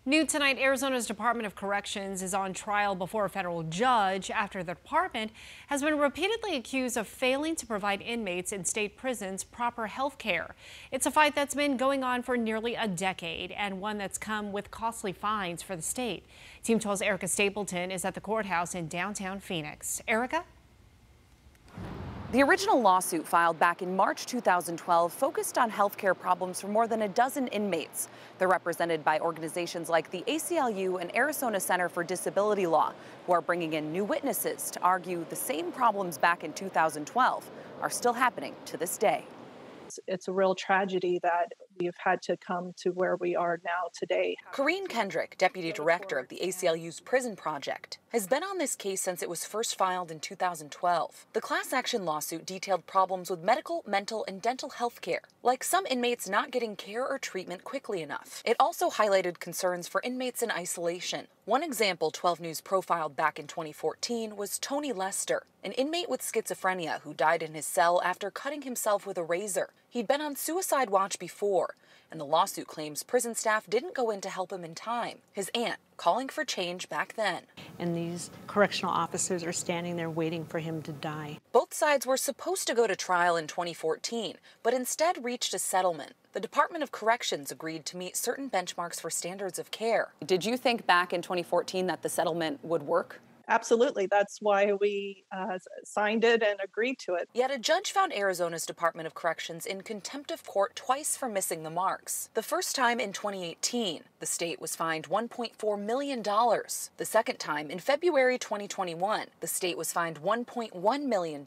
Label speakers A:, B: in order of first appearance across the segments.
A: New tonight, Arizona's Department of Corrections is on trial before a federal judge after the department has been repeatedly accused of failing to provide inmates in state prisons proper health care. It's a fight that's been going on for nearly a decade and one that's come with costly fines for the state. Team 12's Erica Stapleton is at the courthouse in downtown Phoenix. Erica?
B: The original lawsuit filed back in March 2012 focused on healthcare problems for more than a dozen inmates. They're represented by organizations like the ACLU and Arizona Center for Disability Law, who are bringing in new witnesses to argue the same problems back in 2012 are still happening to this day.
C: It's a real tragedy that we've had to come to where we are now today.
B: Corrine Kendrick, deputy director of the ACLU's Prison Project, has been on this case since it was first filed in 2012. The class action lawsuit detailed problems with medical, mental, and dental health care, like some inmates not getting care or treatment quickly enough. It also highlighted concerns for inmates in isolation. One example 12 News profiled back in 2014 was Tony Lester, an inmate with schizophrenia who died in his cell after cutting himself with a razor. He'd been on suicide watch before, and the lawsuit claims prison staff didn't go in to help him in time. His aunt calling for change back then.
D: And these correctional officers are standing there waiting for him to die.
B: Both sides were supposed to go to trial in 2014, but instead reached a settlement. The Department of Corrections agreed to meet certain benchmarks for standards of care. Did you think back in 2014 that the settlement would work?
C: Absolutely. That's why we signed it and agreed to it.
B: Yet a judge found Arizona's Department of Corrections in contempt of court twice for missing the marks. The first time in 2018, the state was fined $1.4 million. The second time in February 2021, the state was fined $1.1 million.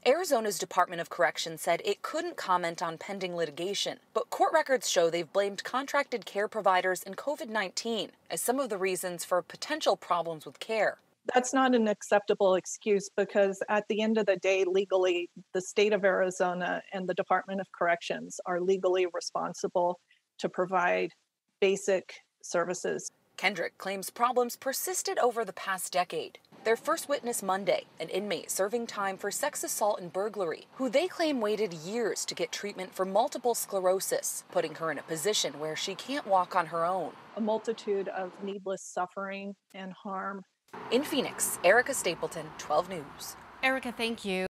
B: Arizona's Department of Corrections said it couldn't comment on pending litigation, but court records show they've blamed contracted care providers and COVID-19 as some of the reasons for potential problems with care.
C: That's not an acceptable excuse because at the end of the day, legally, the state of Arizona and the Department of Corrections are legally responsible to provide basic services.
B: Kendrick claims problems persisted over the past decade. Their first witness Monday, an inmate serving time for sex assault and burglary, who they claim waited years to get treatment for multiple sclerosis, putting her in a position where she can't walk on her own.
C: A multitude of needless suffering and harm.
B: In Phoenix, Erica Stapleton, 12 News.
A: Erica, thank you.